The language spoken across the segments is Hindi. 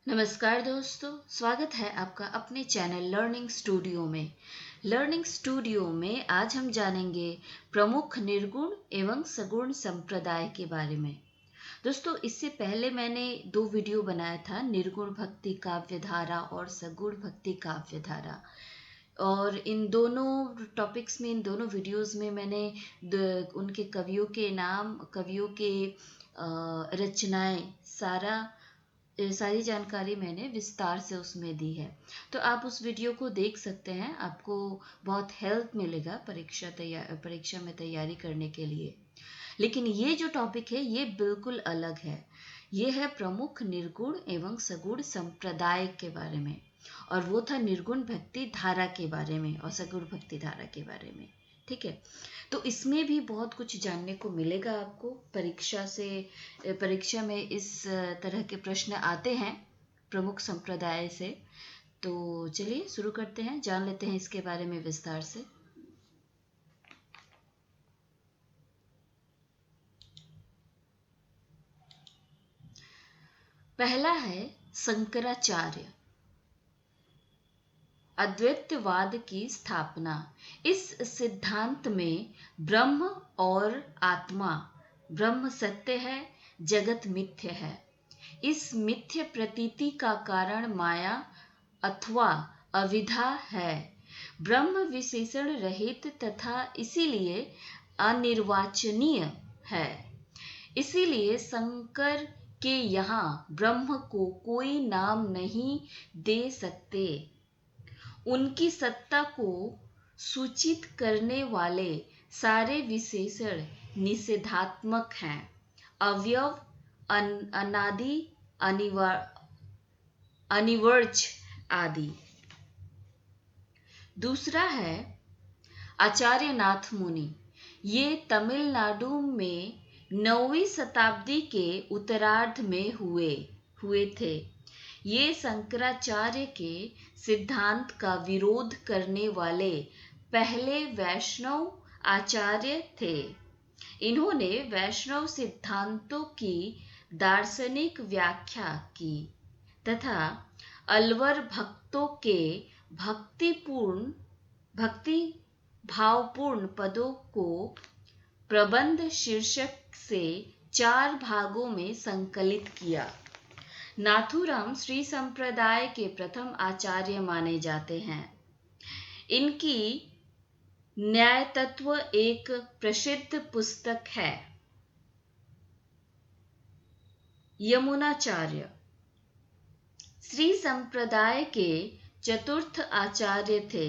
नमस्कार दोस्तों, स्वागत है आपका अपने चैनल लर्निंग स्टूडियो में। लर्निंग स्टूडियो में आज हम जानेंगे प्रमुख निर्गुण एवं सगुण संप्रदाय के बारे में। दोस्तों, इससे पहले मैंने 2 वीडियो बनाया था, निर्गुण भक्ति काव्य धारा और सगुण भक्ति काव्य धारा। और इन दोनों टॉपिक्स में, इन दोनों वीडियोस में मैंने उनके कवियों के नाम, कवियों के रचनाएं, सारी जानकारी मैंने विस्तार से उसमें दी है। तो आप उस वीडियो को देख सकते हैं, आपको बहुत हेल्प मिलेगा परीक्षा में तैयारी करने के लिए। लेकिन ये जो टॉपिक है ये बिल्कुल अलग है। ये है प्रमुख निर्गुण एवं सगुण संप्रदाय के बारे में, और वो था निर्गुण भक्ति धारा के बारे में और सगुण भक्ति धारा के बारे में। ठीक है, तो इसमें भी बहुत कुछ जानने को मिलेगा आपको। परीक्षा में इस तरह के प्रश्न आते हैं प्रमुख संप्रदाय से। तो चलिए शुरू करते हैं, जान लेते हैं इसके बारे में विस्तार से। पहला है शंकराचार्य, अद्वैतवाद की स्थापना। इस सिद्धांत में ब्रह्म और आत्मा, ब्रह्म सत्य है, जगत मिथ्य है। इस मिथ्य प्रतीति का कारण माया अथवा अविद्या है। ब्रह्म विशेषण रहित तथा इसीलिए अनिर्वचनीय है। इसीलिए शंकर के यहाँ ब्रह्म को कोई नाम नहीं दे सकते। उनकी सत्ता को सूचित करने वाले सारे विशेषण निषेधात्मक हैं, अवयव, अनादि, अनिवर्ज्य आदि। दूसरा है आचार्य नाथ मुनि। ये तमिलनाडु में 9वीं शताब्दी के उत्तरार्ध में हुए थे। ये शंकराचार्य के सिद्धांत का विरोध करने वाले पहले वैष्णव आचार्य थे। इन्होंने वैष्णव सिद्धांतों की दार्शनिक व्याख्या की तथा अलवर भक्तों के भक्ति भावपूर्ण पदों को प्रबंध शीर्षक से 4 भागों में संकलित किया। नाथूराम श्री संप्रदाय के प्रथम आचार्य माने जाते हैं। इनकी न्याय तत्व एक प्रसिद्ध पुस्तक है। यमुनाचार्य श्री संप्रदाय के चतुर्थ आचार्य थे।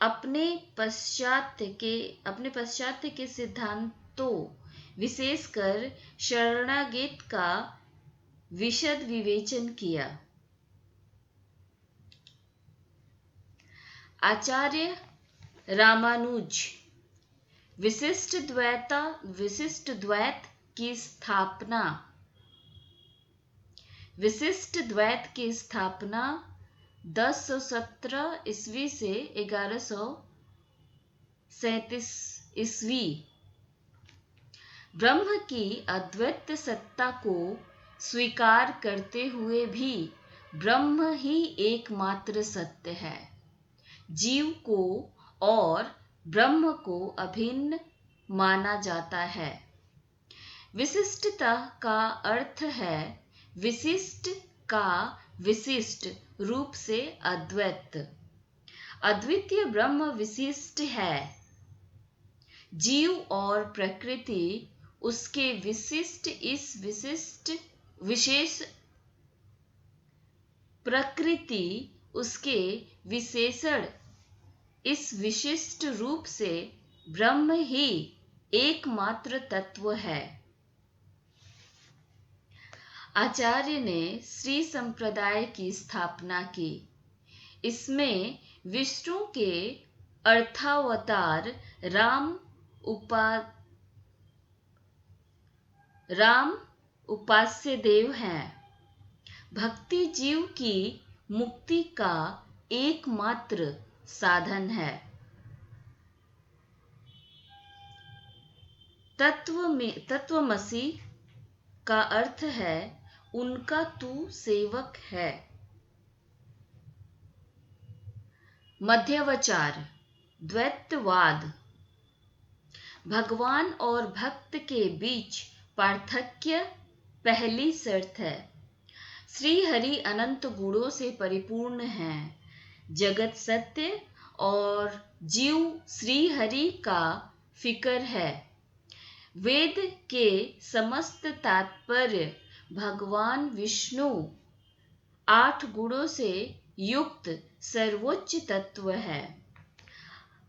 अपने पश्चात्य के सिद्धांतों, विशेषकर शरणागत का विशद विवेचन किया। आचार्य रामानुज विशिष्ट द्वैत की स्थापना 1017 ईस्वी से 1137 ईस्वी। ब्रह्म की अद्वैत सत्ता को स्वीकार करते हुए भी ब्रह्म ही एकमात्र सत्य है। जीव को और ब्रह्म को अभिन्न माना जाता है। विशिष्टता का अर्थ है विशिष्ट का विशिष्ट रूप से अद्वैत। अद्वितीय ब्रह्म विशिष्ट है। जीव और प्रकृति उसके विशिष्ट, इस विशेष प्रकृति उसके विशेषण, इस विशिष्ट रूप से ब्रह्म ही एकमात्र तत्व है। आचार्य ने श्री संप्रदाय की स्थापना की। इसमें विष्णु के अर्थावतार राम उपास्य देव हैं। भक्ति जीव की मुक्ति का एकमात्र साधन है। तत्वमसि का अर्थ है उनका तू सेवक है। मध्यवचार, द्वैतवाद, भगवान और भक्त के बीच पार्थक्य पहली शर्त है। श्री हरि अनंत गुणों से परिपूर्ण है। जगत सत्य और जीव श्री हरि का फिकर है। वेद के समस्त तात्पर्य भगवान विष्णु 8 गुणों से युक्त सर्वोच्च तत्व है।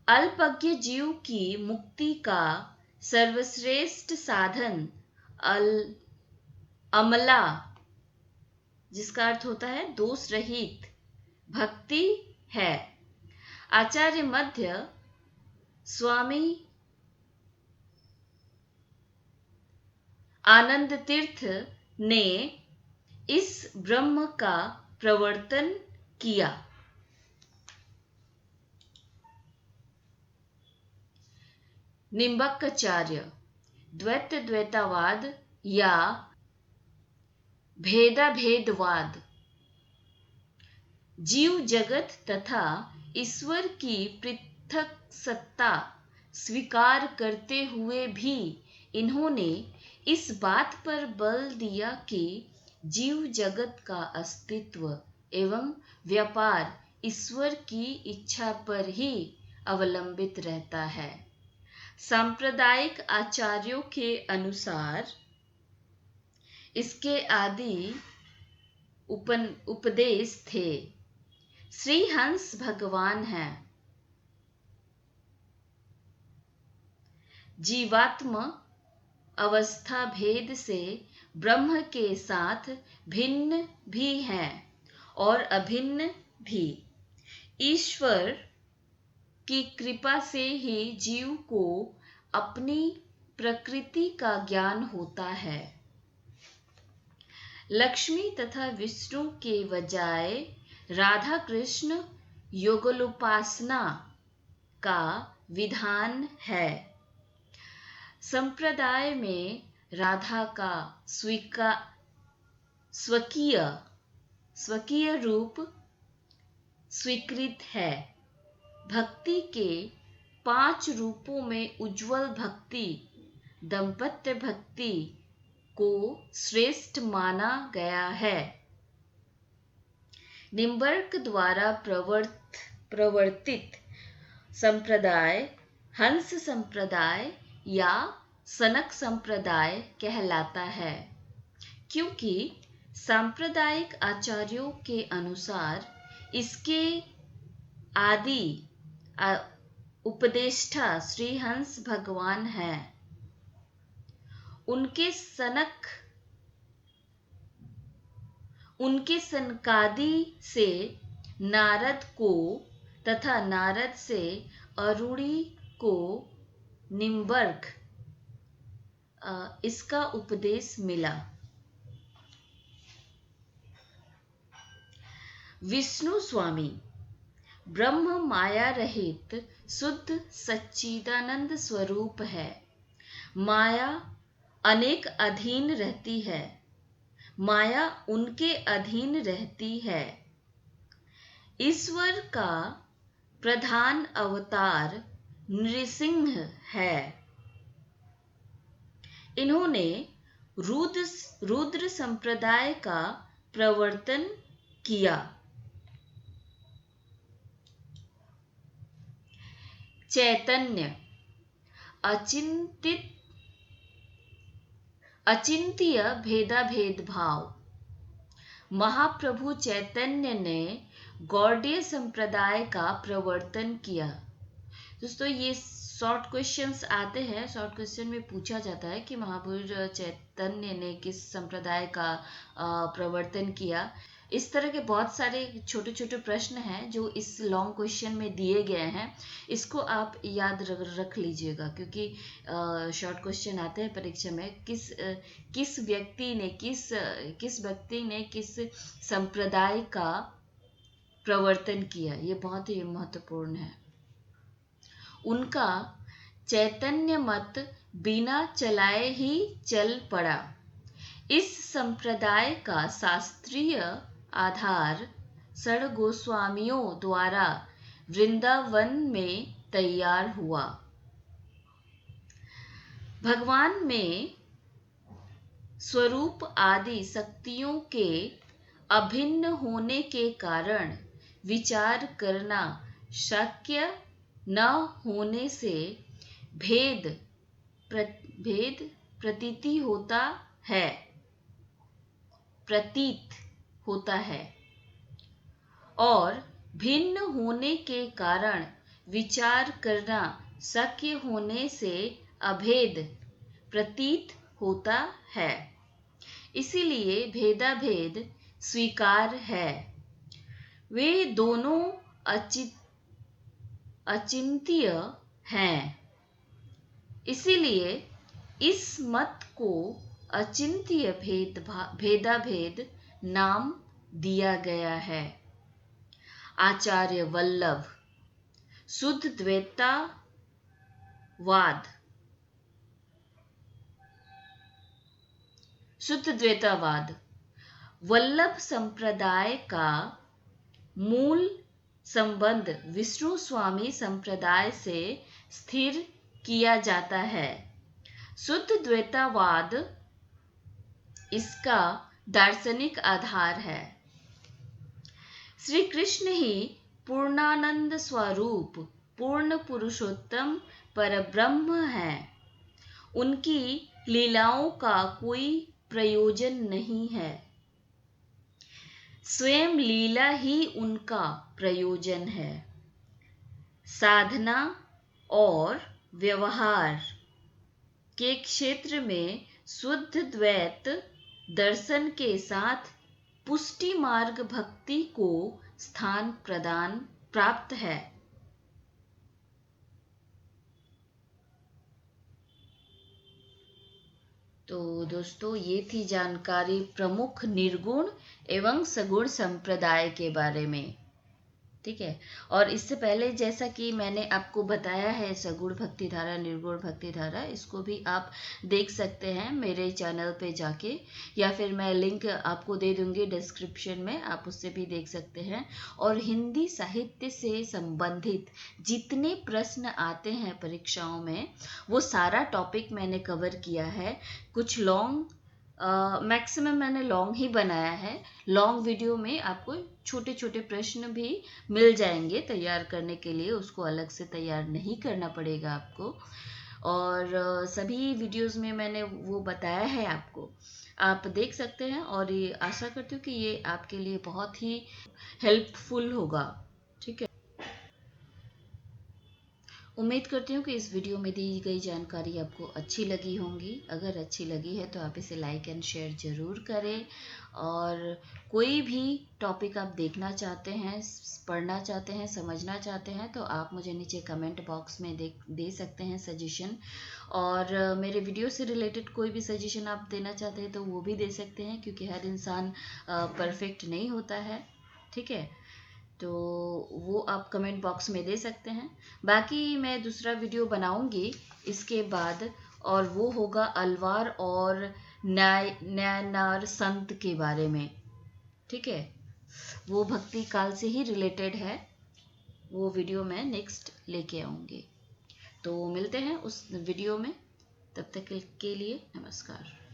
अल्पज्ञ जीव की मुक्ति का सर्वश्रेष्ठ साधन अमला, जिसका अर्थ होता है दोष रहित भक्ति है। आचार्य मध्य स्वामी आनंद तीर्थ ने इस ब्रह्म का प्रवर्तन किया। निम्बकाचार्य, द्वैतवाद या भेदाभेदवाद, जीव जगत तथा ईश्वर की पृथक सत्ता स्वीकार करते हुए भी इन्होंने इस बात पर बल दिया कि जीव जगत का अस्तित्व एवं व्यापार ईश्वर की इच्छा पर ही अवलंबित रहता है। सांप्रदायिक आचार्यों के अनुसार इसके आदि उपदेश थे। श्री हंस भगवान हैं। जीवात्मा अवस्था भेद से ब्रह्म के साथ भिन्न भी हैं और अभिन्न भी। ईश्वर की कृपा से ही जीव को अपनी प्रकृति का ज्ञान होता है। लक्ष्मी तथा विष्णु के बजाय राधा कृष्ण युगलोपासना का विधान है। संप्रदाय में राधा का स्वकीय रूप स्वीकृत है। भक्ति के 5 रूपों में उज्ज्वल भक्ति, दाम्पत्य भक्ति को श्रेष्ठ माना गया है। निम्बर्क द्वारा प्रवर्तित संप्रदाय हंस संप्रदाय या सनक संप्रदाय कहलाता है, क्योंकि सांप्रदायिक आचार्यों के अनुसार इसके आदि उपदेष्टा श्री हंस भगवान हैं। उनके सनकादि से नारद को तथा नारद से अरुणी को निम्बर्क इसका उपदेश मिला। विष्णु स्वामी ब्रह्म माया रहित शुद्ध सच्चिदानंद स्वरूप है। माया अनेक अधीन रहती है, माया उनके अधीन रहती है। ईश्वर का प्रधान अवतार नृसिंह है। इन्होंने रुद्र संप्रदाय का प्रवर्तन किया। चैतन्य अचिंत्य भेदाभेद भाव। महाप्रभु चैतन्य ने गौड़ीय संप्रदाय का प्रवर्तन किया। दोस्तों, ये शॉर्ट क्वेश्चंस आते हैं। शॉर्ट क्वेश्चन में पूछा जाता है कि महाप्रभु चैतन्य ने किस संप्रदाय का प्रवर्तन किया। इस तरह के बहुत सारे छोटे छोटे प्रश्न हैं जो इस लॉन्ग क्वेश्चन में दिए गए हैं। इसको आप याद रख लीजिएगा, क्योंकि शॉर्ट क्वेश्चन आते हैं परीक्षा में। किस व्यक्ति ने किस संप्रदाय का प्रवर्तन किया, ये बहुत ही महत्वपूर्ण है। उनका चैतन्य मत बिना चलाए ही चल पड़ा। इस संप्रदाय का शास्त्रीय आधार षड गोस्वामियों द्वारा वृंदावन में तैयार हुआ। भगवान में स्वरूप आदि शक्तियों के अभिन्न होने के कारण विचार करना शक्य न होने से भेद प्रतीत होता है और भिन्न होने के कारण विचार करना शक्य होने से अभेद प्रतीत होता है। इसीलिए भेदाभेद स्वीकार है। वे दोनों अचिंत्य हैं। इसीलिए इस मत को अचिंत्य भेदाभेद नाम दिया गया है। आचार्य वल्लभ शुद्ध द्वैतावाद वल्लभ संप्रदाय का मूल संबंध विष्णु स्वामी संप्रदाय से स्थिर किया जाता है। शुद्ध द्वैतावाद इसका दार्शनिक आधार है। श्री कृष्ण ही पूर्णानंद स्वरूप पूर्ण पुरुषोत्तम परब्रह्म है। उनकी लीलाओं का कोई प्रयोजन नहीं है। स्वयं लीला ही उनका प्रयोजन है। साधना और व्यवहार के क्षेत्र में शुद्ध द्वैत दर्शन के साथ पुष्टि मार्ग भक्ति को स्थान प्राप्त है। तो दोस्तों, ये थी जानकारी प्रमुख निर्गुण एवं सगुण संप्रदाय के बारे में। ठीक है। और इससे पहले जैसा कि मैंने आपको बताया है सगुण भक्ति धारा निर्गुण भक्ति धारा, इसको भी आप देख सकते हैं मेरे चैनल पे जाके, या फिर मैं लिंक आपको दे दूंगी डिस्क्रिप्शन में, आप उससे भी देख सकते हैं। और हिंदी साहित्य से संबंधित जितने प्रश्न आते हैं परीक्षाओं में, वो सारा टॉपिक मैंने कवर किया है। कुछ लॉन्ग मैक्सिमम मैंने लॉन्ग ही बनाया है। लॉन्ग वीडियो में आपको छोटे छोटे प्रश्न भी मिल जाएंगे तैयार करने के लिए, उसको अलग से तैयार नहीं करना पड़ेगा आपको। और सभी वीडियोस में मैंने वो बताया है आपको, आप देख सकते हैं। और ये आशा करती हूँ कि ये आपके लिए बहुत ही हेल्पफुल होगा। ठीक है। उम्मीद करती हूँ कि इस वीडियो में दी गई जानकारी आपको अच्छी लगी होंगी। अगर अच्छी लगी है तो आप इसे लाइक एंड शेयर ज़रूर करें। और कोई भी टॉपिक आप देखना चाहते हैं, पढ़ना चाहते हैं, समझना चाहते हैं, तो आप मुझे नीचे कमेंट बॉक्स में दे सकते हैं सजेशन। और मेरे वीडियो से रिलेटेड कोई भी सजेशन आप देना चाहते हैं तो वो भी दे सकते हैं, क्योंकि हर इंसान परफेक्ट नहीं होता है। ठीक है। तो वो आप कमेंट बॉक्स में दे सकते हैं। बाकी मैं दूसरा वीडियो बनाऊंगी इसके बाद, और वो होगा अलवार और न्यायनार संत के बारे में। ठीक है। वो भक्ति काल से ही रिलेटेड है। वो वीडियो मैं नेक्स्ट लेके आऊँगी। तो मिलते हैं उस वीडियो में। तब तक के लिए नमस्कार।